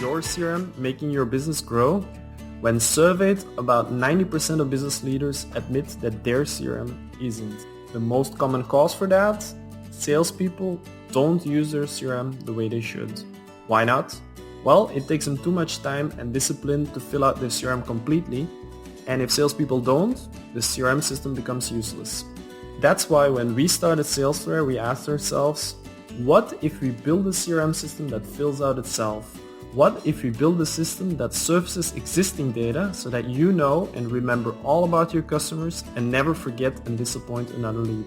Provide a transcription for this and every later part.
your CRM making your business grow? When surveyed, about 90% of business leaders admit that their CRM isn't. The most common cause for that? Salespeople don't use their CRM the way they should. Why not? Well, it takes them too much time and discipline to fill out their CRM completely, and if salespeople don't, the CRM system becomes useless. That's why when we started Salesware, we asked ourselves, what if we build a CRM system that fills out itself? What if we build a system that surfaces existing data so that you know and remember all about your customers and never forget and disappoint another lead?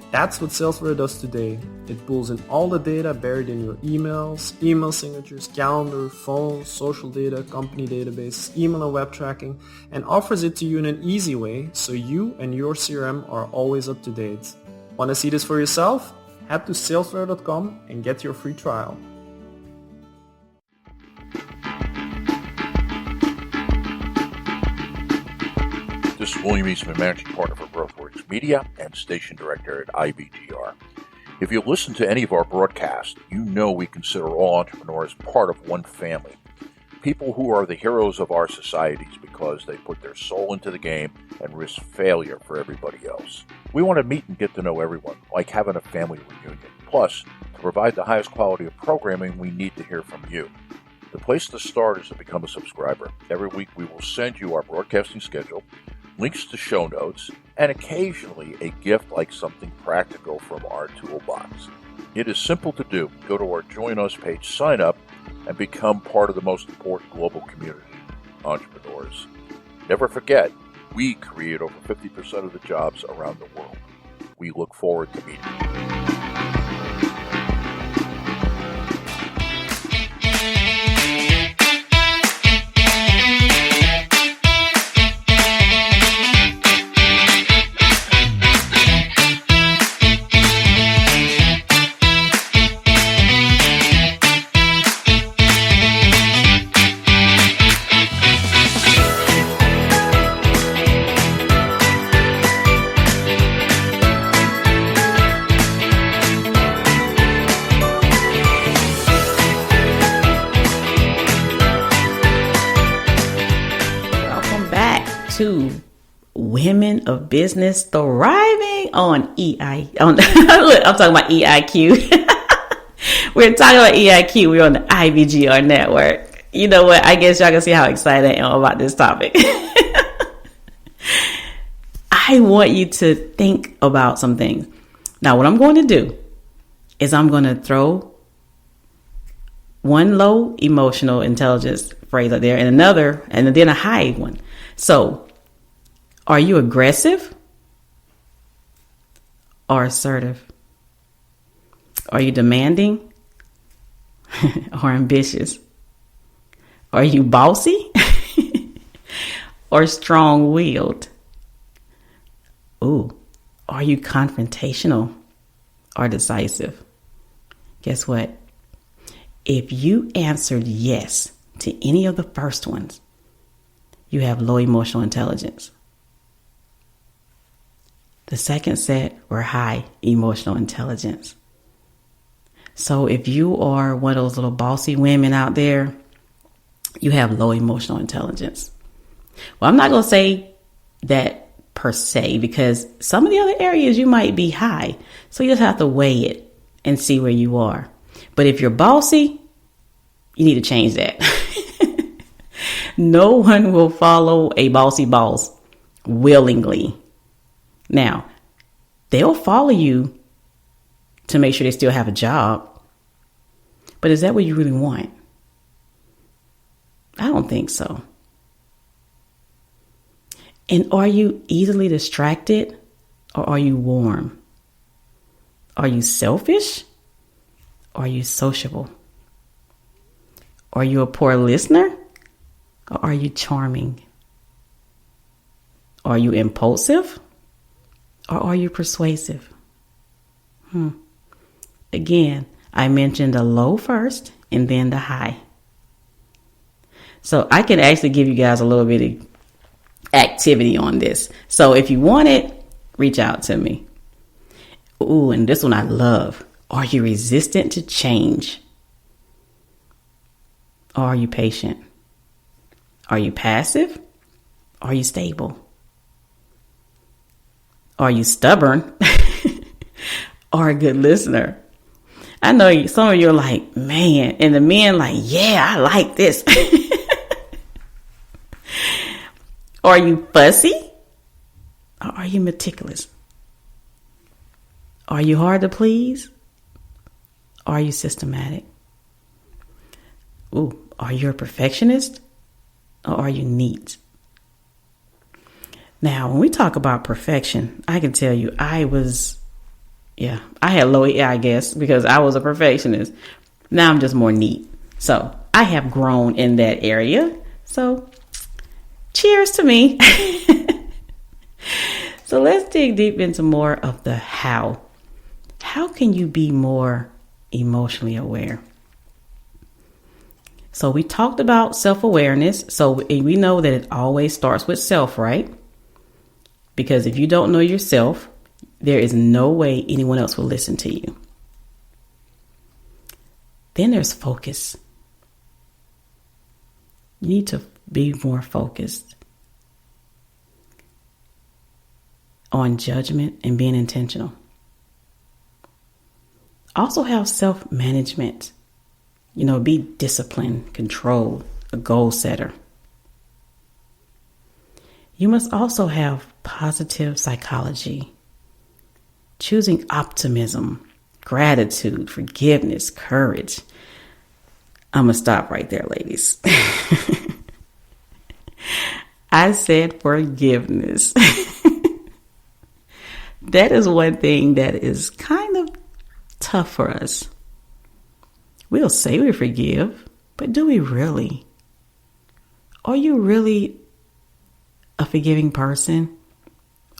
That's what Salesware does today. It pulls in all the data buried in your emails, email signatures, calendar, phone, social data, company databases, email and web tracking, and offers it to you in an easy way so you and your CRM are always up to date. Want to see this for yourself? Head to salesware.com and get your free trial. This is William Eastman, Managing Partner for GrowthWorks Media and Station Director at IBGR. If you listen to any of our broadcasts, you know we consider all entrepreneurs part of one family. People who are the heroes of our societies because they put their soul into the game and risk failure for everybody else. We want to meet and get to know everyone, like having a family reunion. Plus, to provide the highest quality of programming, we need to hear from you. The place to start is to become a subscriber. Every week we will send you our broadcasting schedule, links to show notes, and occasionally a gift like something practical from our toolbox. It is simple to do. Go to our Join Us page, sign up, and become part of the most important global community, entrepreneurs. Never forget, we create over 50% of the jobs around the world. We look forward to meeting you. To Women of Business Thriving on EI. Look, I'm talking about EIQ. We're talking about EIQ. We're on the IBGR network. You know what? I guess y'all can see how excited I am about this topic. I want you to think about some things. Now, what I'm going to do is I'm going to throw one low emotional intelligence phrase out there and another, and then a high one. So, are you aggressive or assertive? Are you demanding or ambitious? Are you bossy or strong-willed? Ooh, are you confrontational or decisive? Guess what? If you answered yes to any of the first ones, you have low emotional intelligence. The second set were high emotional intelligence. So if you are one of those little bossy women out there, you have low emotional intelligence. Well, I'm not going to say that per se, because some of the other areas you might be high. So you just have to weigh it and see where you are. But if you're bossy, you need to change that. No one will follow a bossy boss willingly. Now, they'll follow you to make sure they still have a job. But is that what you really want? I don't think so. And are you easily distracted or are you warm? Are you selfish or are you sociable? Are you a poor listener or are you charming? Are you impulsive or are you persuasive? Again, I mentioned the low first and then the high. So I can actually give you guys a little bit of activity on this. So if you want it, reach out to me. Ooh, and this one I love. Are you resistant to change? Or are you patient? Are you passive? Are you stable? Are you stubborn? Or a good listener? I know some of you are like, man, and the men like, yeah, I like this. Are you fussy? Or are you meticulous? Are you hard to please? Or are you systematic? Ooh, are you a perfectionist? Or are you neat? Now, when we talk about perfection, I can tell you I had low EI, I guess, because I was a perfectionist. Now I'm just more neat. So I have grown in that area. So cheers to me. So let's dig deep into more of the how. How can you be more emotionally aware? So we talked about self-awareness. So we know that it always starts with self, right? Because if you don't know yourself, there is no way anyone else will listen to you. Then there's focus. You need to be more focused on judgment and being intentional. Also have self-management. Be disciplined, controlled, a goal setter. You must also have positive psychology, choosing optimism, gratitude, forgiveness, courage. I'm going to stop right there, ladies. I said forgiveness. That is one thing that is kind of tough for us. We'll say we forgive, but do we really? Are you really a forgiving person,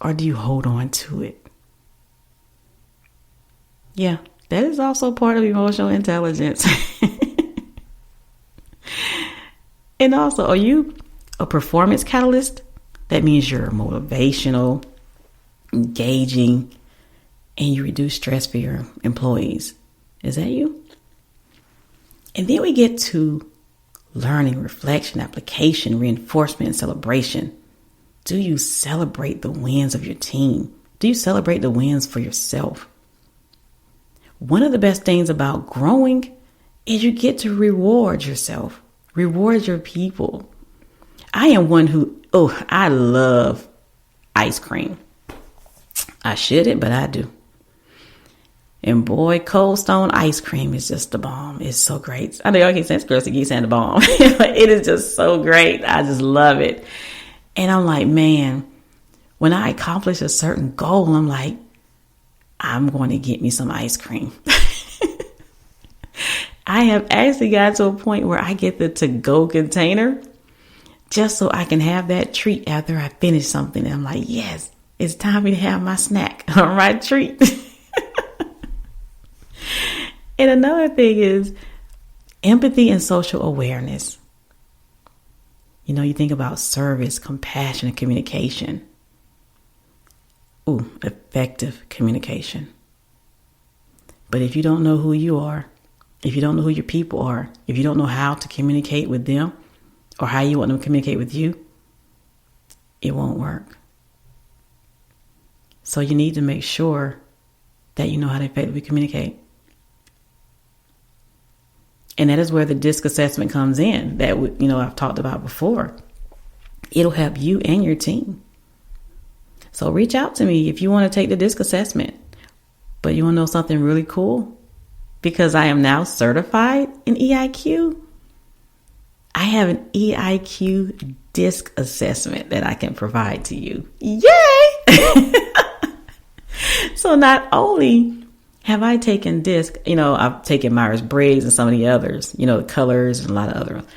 or do you hold on to it? Yeah, that is also part of emotional intelligence. And also, are you a performance catalyst? That means you're motivational, engaging, and you reduce stress for your employees. Is that you? And then we get to learning, reflection, application, reinforcement, and celebration. Do you celebrate the wins of your team? Do you celebrate the wins for yourself? One of the best things about growing is you get to reward yourself, reward your people. I am one I love ice cream. I shouldn't, but I do. And boy, Cold Stone ice cream is just the bomb. It's so great. I know y'all keep saying girls keep saying the bomb. It is just so great. I just love it. And I'm like, man, when I accomplish a certain goal, I'm like, I'm going to get me some ice cream. I have actually got to a point where I get the to-go container just so I can have that treat after I finish something. And I'm like, yes, it's time for me to have my snack or my treat. And another thing is empathy and social awareness. You think about service, compassion, and communication. Effective communication. But if you don't know who you are, if you don't know who your people are, if you don't know how to communicate with them or how you want them to communicate with you, it won't work. So you need to make sure that you know how to effectively communicate. And that is where the DISC assessment comes in that, I've talked about before. It'll help you and your team. So reach out to me if you want to take the DISC assessment. But you want to know something really cool? Because I am now certified in EIQ. I have an EIQ DISC assessment that I can provide to you. Yay! So not only have I taken DISC, I've taken Myers-Briggs and some of the others, the colors and a lot of other ones.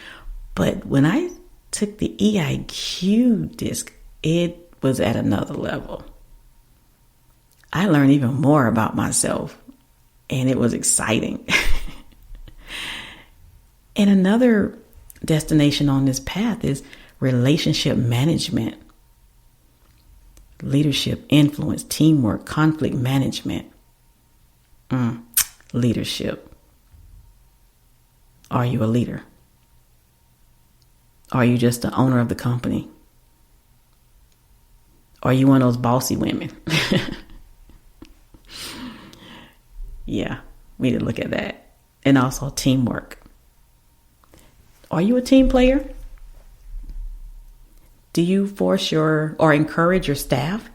But when I took the EIQ DISC, it was at another level. I learned even more about myself, and it was exciting. And another destination on this path is relationship management, leadership, influence, teamwork, conflict management. Leadership. Are you a leader? Or are you just the owner of the company? Or are you one of those bossy women? Yeah, we need to look at that. And also teamwork. Are you a team player? Do you force or encourage your staff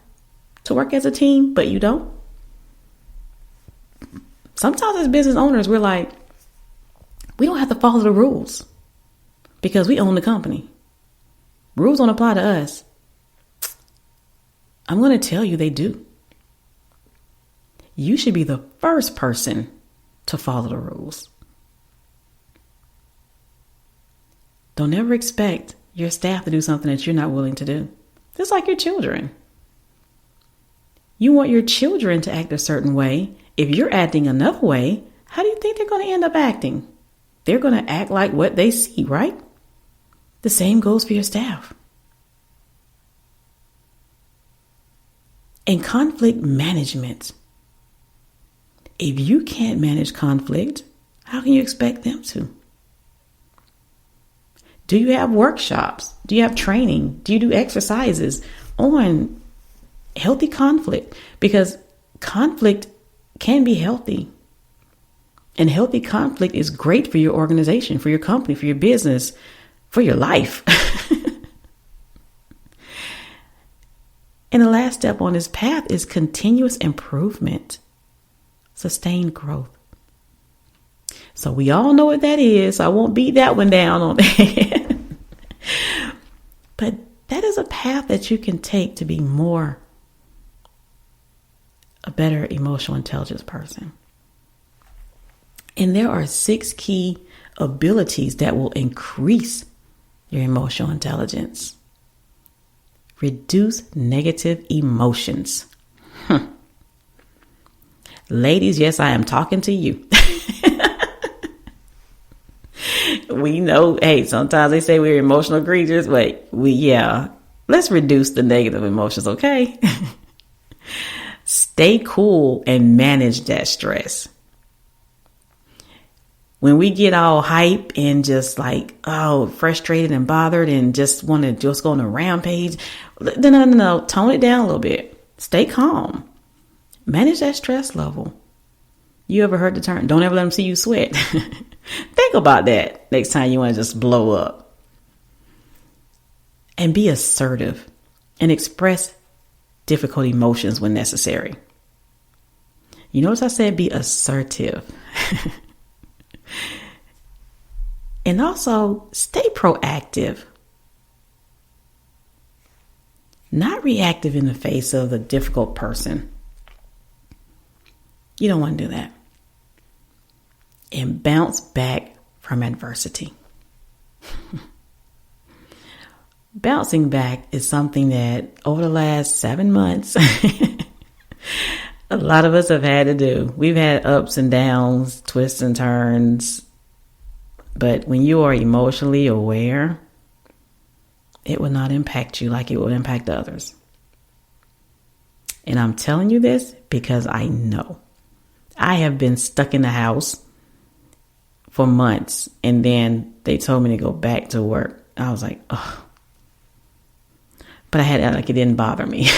to work as a team, but you don't? Sometimes as business owners, we're like, we don't have to follow the rules because we own the company. Rules don't apply to us. I'm going to tell you they do. You should be the first person to follow the rules. Don't ever expect your staff to do something that you're not willing to do. Just like your children. You want your children to act a certain way. If you're acting another way, how do you think they're going to end up acting? They're going to act like what they see, right? The same goes for your staff. And conflict management. If you can't manage conflict, how can you expect them to? Do you have workshops? Do you have training? Do you do exercises on healthy conflict? Because conflict can be healthy. And healthy conflict is great for your organization, for your company, for your business, for your life. And the last step on this path is continuous improvement, sustained growth. So we all know what that is. So I won't beat that one down on that. But that is a path that you can take to be a better emotional intelligence person. And there are 6 key abilities that will increase your emotional intelligence. Reduce negative emotions. Ladies, yes, I am talking to you. We know, hey, sometimes they say we're emotional creatures, but let's reduce the negative emotions, okay? Stay cool and manage that stress. When we get all hype and just like, frustrated and bothered and just want to just go on a rampage, no, tone it down a little bit. Stay calm. Manage that stress level. You ever heard the term, don't ever let them see you sweat? Think about that next time you want to just blow up. And be assertive and express difficult emotions when necessary. You notice I said be assertive. And also stay proactive. Not reactive in the face of a difficult person. You don't want to do that. And bounce back from adversity. Bouncing back is something that over the last 7 months, a lot of us have had to do. We've had ups and downs, twists and turns. But when you are emotionally aware, it will not impact you like it will impact others. And I'm telling you this because I know. I have been stuck in the house for months, and then they told me to go back to work. I was like, oh. But I had it didn't bother me.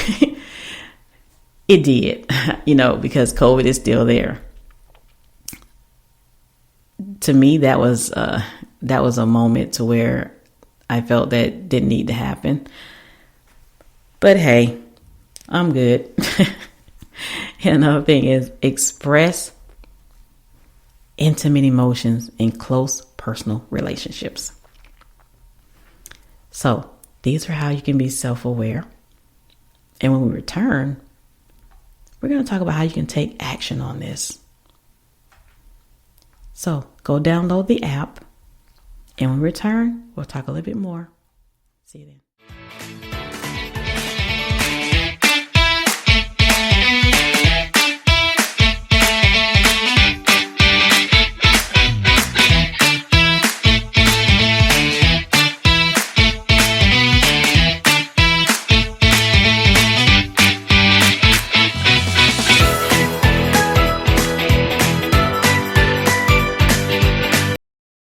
It did, because COVID is still there. To me, that was a moment to where I felt that didn't need to happen. But hey, I'm good. And another thing is express intimate emotions in close personal relationships. So these are how you can be self-aware. And when we return, we're going to talk about how you can take action on this. So go download the app. And when we return, we'll talk a little bit more. See you then.